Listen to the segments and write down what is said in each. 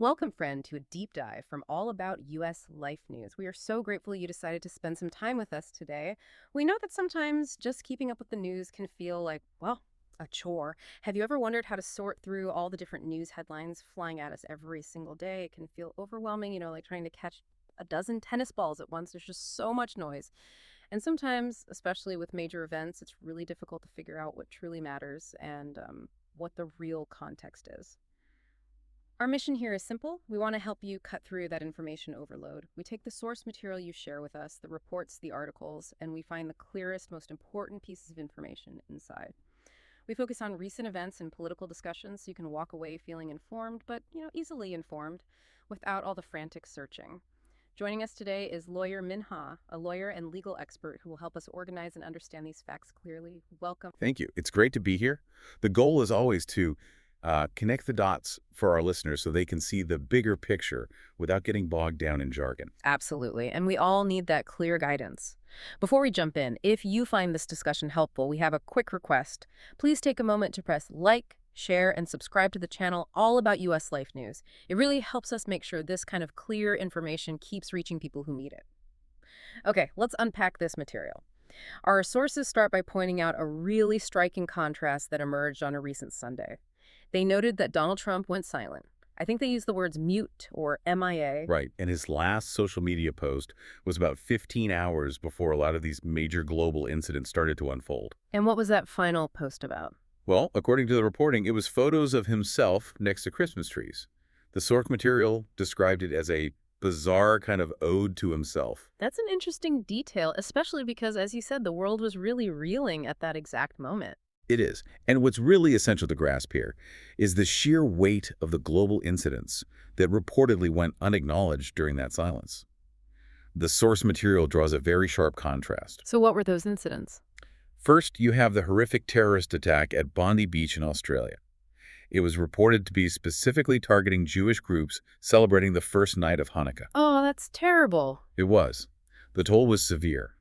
Welcome, friend, to a deep dive from All About U.S. Life News. We are so grateful you decided to spend some time with us today. We know that sometimes just keeping up with the news can feel like, well, a chore. Have you ever wondered how to sort through all the different news headlines flying at us every single day? It can feel overwhelming, like trying to catch a dozen tennis balls at once. There's just so much noise. And sometimes, especially with major events, it's really difficult to figure out what truly matters and what the real context is. Our mission here is simple. We want to help you cut through that information overload. We take the source material you share with us, the reports, the articles, and we find the clearest, most important pieces of information inside. We focus on recent events and political discussions so you can walk away feeling informed, but, easily informed without all the frantic searching. Joining us today is lawyer Min Ha, a lawyer and legal expert who will help us organize and understand these facts clearly. Welcome. Thank you. It's great to be here. The goal is always to connect the dots for our listeners so they can see the bigger picture without getting bogged down in jargon. Absolutely. And we all need that clear guidance. Before we jump in, if you find this discussion helpful, we have a quick request. Please take a moment to press like, share, and subscribe to the channel All About U.S. Life News. It really helps us make sure this kind of clear information keeps reaching people who need it. Okay, let's unpack this material. Our sources start by pointing out a really striking contrast that emerged on a recent Sunday. They noted that Donald Trump went silent. I think they used the words mute or MIA. Right. And his last social media post was about 15 hours before a lot of these major global incidents started to unfold. And what was that final post about? Well, according to the reporting, it was photos of himself next to Christmas trees. The source material described it as a bizarre kind of ode to himself. That's an interesting detail, especially because, as you said, the world was really reeling at that exact moment. It is. And what's really essential to grasp here is the sheer weight of the global incidents that reportedly went unacknowledged during that silence. The source material draws a very sharp contrast. So what were those incidents? First, you have the horrific terrorist attack at Bondi Beach in Australia. It was reported to be specifically targeting Jewish groups celebrating the first night of Hanukkah. Oh, that's terrible. It was. The toll was severe.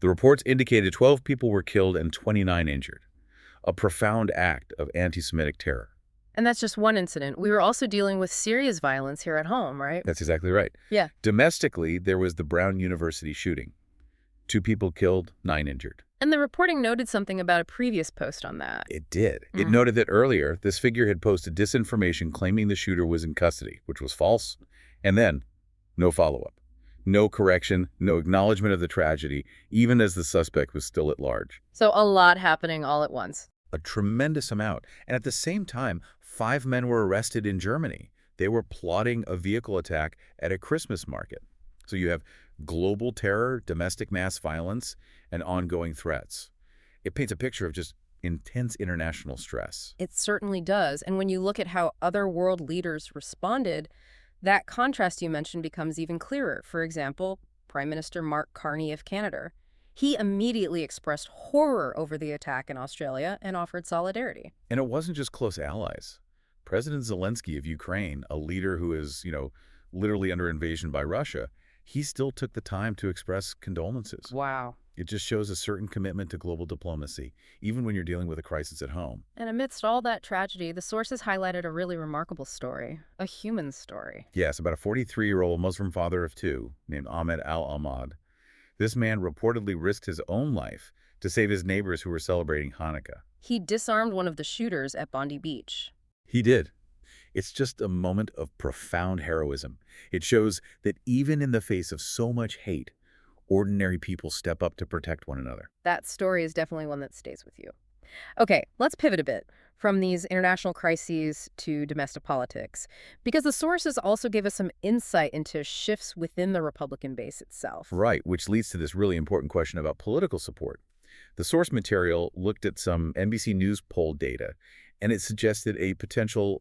The reports indicated 12 people were killed and 29 injured. A profound act of anti-Semitic terror. And that's just one incident. We were also dealing with serious violence here at home, right? That's exactly right. Yeah. Domestically, there was the Brown University shooting. 2 people killed, 9 injured. And the reporting noted something about a previous post on that. It did. It noted that earlier, this figure had posted disinformation claiming the shooter was in custody, which was false. And then, no follow-up. No correction, no acknowledgement of the tragedy, even as the suspect was still at large. So a lot happening all at once. A tremendous amount. And at the same time, 5 men were arrested in Germany. They were plotting a vehicle attack at a Christmas market. So you have global terror, domestic mass violence, and ongoing threats. It paints a picture of just intense international stress. It certainly does. And when you look at how other world leaders responded, that contrast you mentioned becomes even clearer. For example, Prime Minister Mark Carney of Canada. He immediately expressed horror over the attack in Australia and offered solidarity. And it wasn't just close allies. President Zelensky of Ukraine, a leader who is, literally under invasion by Russia, he still took the time to express condolences. Wow. It just shows a certain commitment to global diplomacy, even when you're dealing with a crisis at home. And amidst all that tragedy, the sources highlighted a really remarkable story, a human story. Yes, about a 43-year-old Muslim father of 2 named Ahmed Al-Ahmad. This man reportedly risked his own life to save his neighbors who were celebrating Hanukkah. He disarmed one of the shooters at Bondi Beach. He did. It's just a moment of profound heroism. It shows that even in the face of so much hate, ordinary people step up to protect one another. That story is definitely one that stays with you. Okay, let's pivot a bit from these international crises to domestic politics, because the sources also give us some insight into shifts within the Republican base itself. Right, which leads to this really important question about political support. The source material looked at some NBC News poll data, and it suggested a potential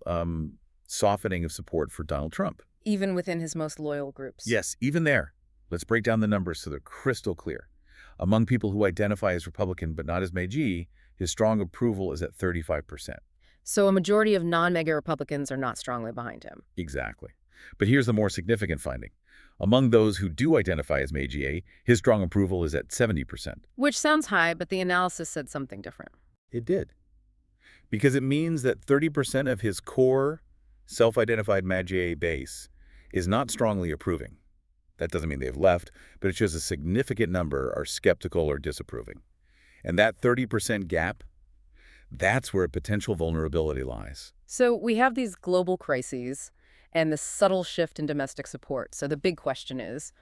softening of support for Donald Trump. Even within his most loyal groups. Yes, even there. Let's break down the numbers so they're crystal clear. Among people who identify as Republican but not as MAGA, his strong approval is at 35%. So a majority of non-MAGA Republicans are not strongly behind him. Exactly. But here's the more significant finding. Among those who do identify as MAGA, his strong approval is at 70%. Which sounds high, but the analysis said something different. It did. Because it means that 30% of his core self-identified Magie base, is not strongly approving. That doesn't mean they've left, but it shows a significant number are skeptical or disapproving. And that 30% gap, that's where a potential vulnerability lies. So we have these global crises and the subtle shift in domestic support. So the big question is,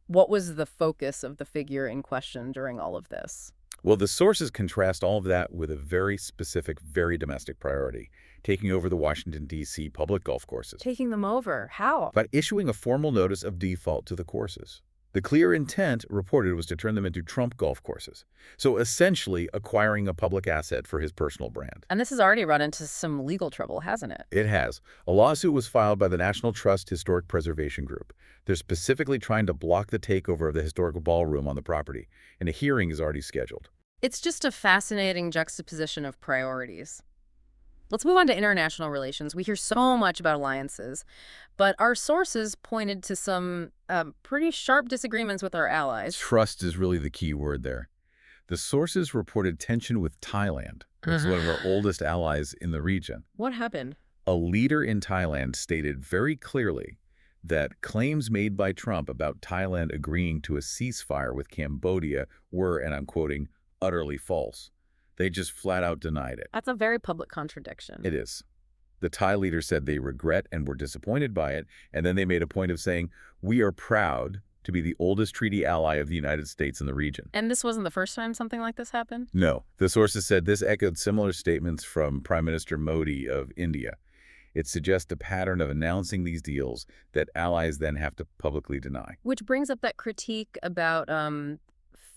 what was the focus of the figure in question during all of this? Well, the sources contrast all of that with a very specific, very domestic priority, taking over the Washington, D.C. public golf courses Taking them over. How? by issuing a formal notice of default to the courses. The clear intent reported was to turn them into Trump golf courses, so essentially acquiring a public asset for his personal brand. And this has already run into some legal trouble, hasn't it? It has. A lawsuit was filed by the National Trust Historic Preservation Group. They're specifically trying to block the takeover of the historical ballroom on the property, and a hearing is already scheduled. It's just a fascinating juxtaposition of priorities. Let's move on to international relations. We hear so much about alliances, but our sources pointed to some pretty sharp disagreements with our allies. Trust is really the key word there. The sources reported tension with Thailand, which is one of our oldest allies in the region. What happened? A leader in Thailand stated very clearly that claims made by Trump about Thailand agreeing to a ceasefire with Cambodia were, and I'm quoting, utterly false. They just flat out denied it. That's a very public contradiction. It is. The Thai leader said they regret and were disappointed by it, and then they made a point of saying, "We are proud to be the oldest treaty ally of the United States in the region." And this wasn't the first time something like this happened? No. The sources said this echoed similar statements from Prime Minister Modi of India. It suggests a pattern of announcing these deals that allies then have to publicly deny. Which brings up that critique about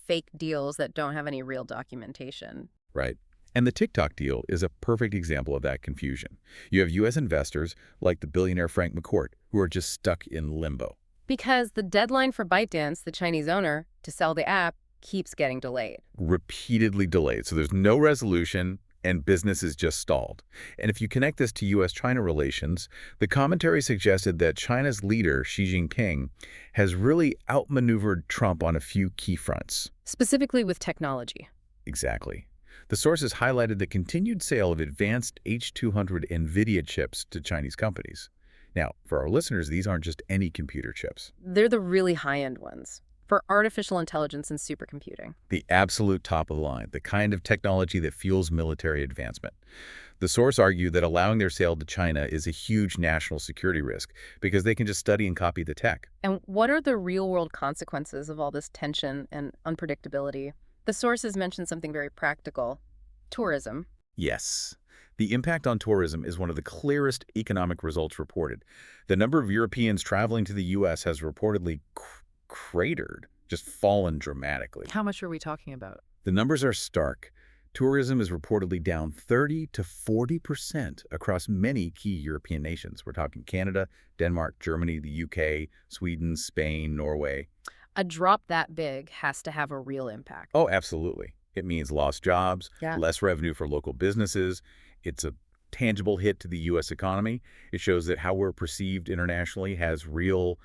fake deals that don't have any real documentation. Right. And the TikTok deal is a perfect example of that confusion. You have U.S. investors like the billionaire Frank McCourt who are just stuck in limbo. Because the deadline for ByteDance, the Chinese owner, to sell the app keeps getting delayed. Repeatedly delayed. So there's no resolution and business is just stalled. And if you connect this to U.S.-China relations, the commentary suggested that China's leader, Xi Jinping, has really outmaneuvered Trump on a few key fronts. Specifically with technology. Exactly. The sources highlighted the continued sale of advanced H200 NVIDIA chips to Chinese companies. Now, for our listeners, these aren't just any computer chips. They're the really high-end ones for artificial intelligence and supercomputing. The absolute top of the line, the kind of technology that fuels military advancement. The source argued that allowing their sale to China is a huge national security risk because they can just study and copy the tech. And what are the real-world consequences of all this tension and unpredictability? The sources mentioned something very practical: tourism. Yes. The impact on tourism is one of the clearest economic results reported. The number of Europeans traveling to the U.S. has reportedly cratered, just fallen dramatically. How much are we talking about? The numbers are stark. Tourism is reportedly down 30 to 40% across many key European nations. We're talking Canada, Denmark, Germany, the UK, Sweden, Spain, Norway. A drop that big has to have a real impact. Oh, absolutely. It means lost jobs, Yeah. less revenue for local businesses. It's a tangible hit to the U.S. economy. It shows that how we're perceived internationally has real,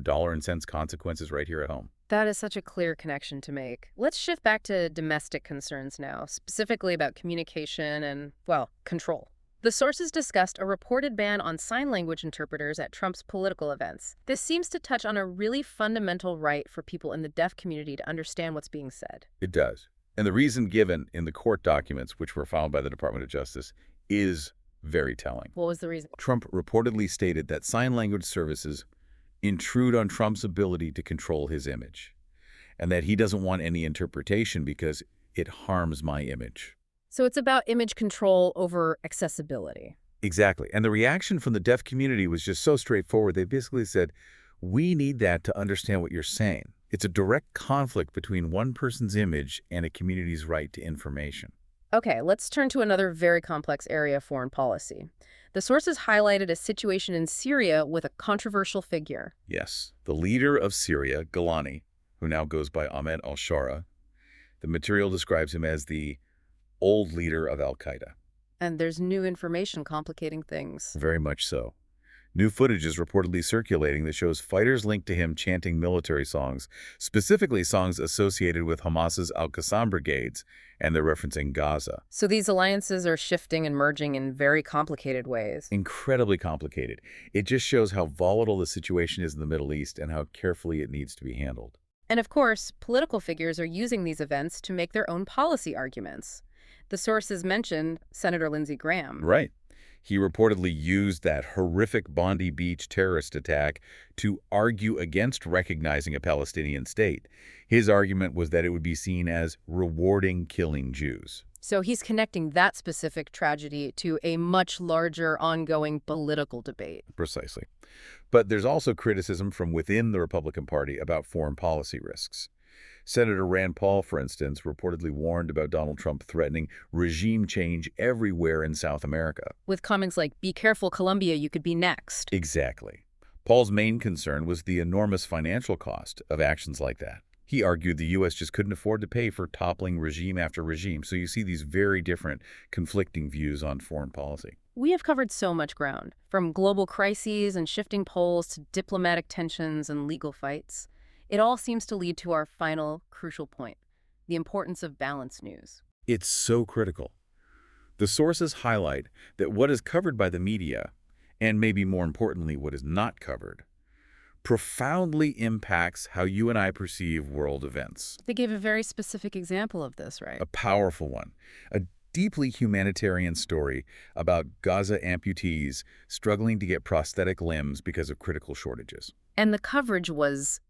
dollar and cents consequences right here at home. That is such a clear connection to make. Let's shift back to domestic concerns now, specifically about communication and, well, control. The sources discussed a reported ban on sign language interpreters at Trump's political events. This seems to touch on a really fundamental right for people in the deaf community to understand what's being said. It does. And the reason given in the court documents, which were filed by the Department of Justice, is very telling. What was the reason? Trump reportedly stated that sign language services intrude on Trump's ability to control his image, and that he doesn't want any interpretation because it harms my image. So it's about image control over accessibility. Exactly. And the reaction from the deaf community was just so straightforward. They basically said, we need that to understand what you're saying. It's a direct conflict between one person's image and a community's right to information. Okay, let's turn to another very complex area of foreign policy. The sources highlighted a situation in Syria with a controversial figure. Yes, the leader of Syria, Galani, who now goes by Ahmed al-Shara, the material describes him as the old leader of al-Qaeda. And there's new information complicating things. Very much so. New footage is reportedly circulating that shows fighters linked to him chanting military songs, specifically songs associated with Hamas's Al-Qassam brigades, and they're referencing Gaza. So these alliances are shifting and merging in very complicated ways. Incredibly complicated. It just shows how volatile the situation is in the Middle East and how carefully it needs to be handled. And of course, political figures are using these events to make their own policy arguments. The sources mentioned Senator Lindsey Graham. Right. He reportedly used that horrific Bondi Beach terrorist attack to argue against recognizing a Palestinian state. His argument was that it would be seen as rewarding killing Jews. So he's connecting that specific tragedy to a much larger ongoing political debate. Precisely. But there's also criticism from within the Republican Party about foreign policy risks. Senator Rand Paul, for instance, reportedly warned about Donald Trump threatening regime change everywhere in South America. With comments like, "Be careful, Colombia, you could be next." Exactly. Paul's main concern was the enormous financial cost of actions like that. He argued the U.S. just couldn't afford to pay for toppling regime after regime. So you see these very different, conflicting views on foreign policy. We have covered so much ground, from global crises and shifting poles to diplomatic tensions and legal fights. It all seems to lead to our final, crucial point, the importance of balanced news. It's so critical. The sources highlight that what is covered by the media, and maybe more importantly, what is not covered, profoundly impacts how you and I perceive world events. They gave a very specific example of this, right? A powerful one. A deeply humanitarian story about Gaza amputees struggling to get prosthetic limbs because of critical shortages. And the coverage was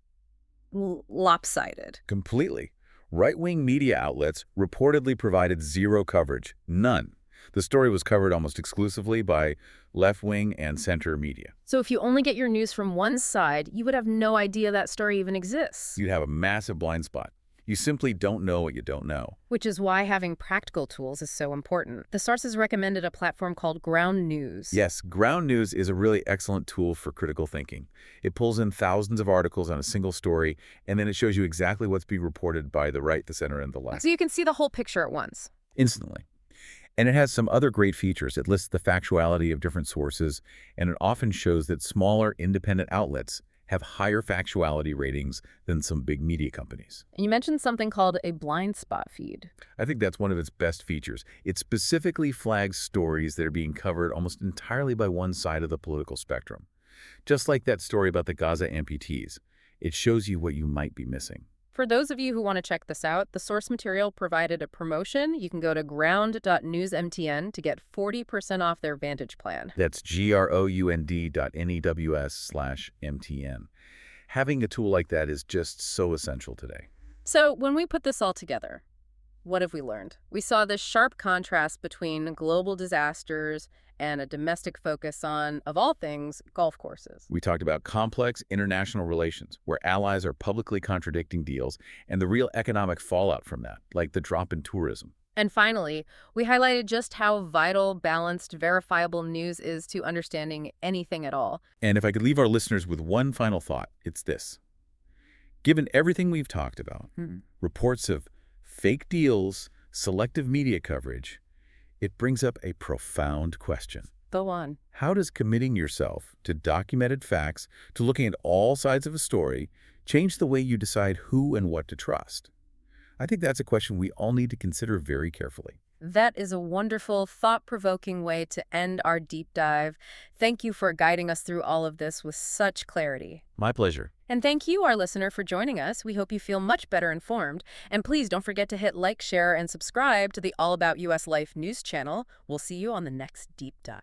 lopsided. Completely. Right-wing media outlets reportedly provided zero coverage. None. The story was covered almost exclusively by left-wing and center media. So if you only get your news from one side, you would have no idea that story even exists. You'd have a massive blind spot. You simply don't know what you don't know. Which is why having practical tools is so important. The sources recommended a platform called Ground News. Yes, Ground News is a really excellent tool for critical thinking. It pulls in thousands of articles on a single story, and then it shows you exactly what's being reported by the right, the center, and the left. So you can see the whole picture at once. Instantly. And it has some other great features. It lists the factuality of different sources, and it often shows that smaller, independent outlets have higher factuality ratings than some big media companies. And you mentioned something called a blind spot feed. I think that's one of its best features. It specifically flags stories that are being covered almost entirely by one side of the political spectrum. Just like that story about the Gaza amputees, it shows you what you might be missing. For those of you who want to check this out, the source material provided a promotion. You can go to ground.newsmtn to get 40% off their Vantage plan. That's ground.news.mtn. Having a tool like that is just so essential today. So when we put this all together, what have we learned? We saw this sharp contrast between global disasters and a domestic focus on, of all things, golf courses. We talked about complex international relations, where allies are publicly contradicting deals, and the real economic fallout from that, like the drop in tourism. And finally, we highlighted just how vital, balanced, verifiable news is to understanding anything at all. And if I could leave our listeners with one final thought, it's this. Given everything we've talked about, reports of fake deals, selective media coverage, it brings up a profound question. Go on. How does committing yourself to documented facts, to looking at all sides of a story, change the way you decide who and what to trust? I think that's a question we all need to consider very carefully. That is a wonderful, thought-provoking way to end our deep dive. Thank you for guiding us through all of this with such clarity. My pleasure. And thank you, our listener, for joining us. We hope you feel much better informed. And please don't forget to hit like, share, and subscribe to the All About U.S. Life news channel. We'll see you on the next deep dive.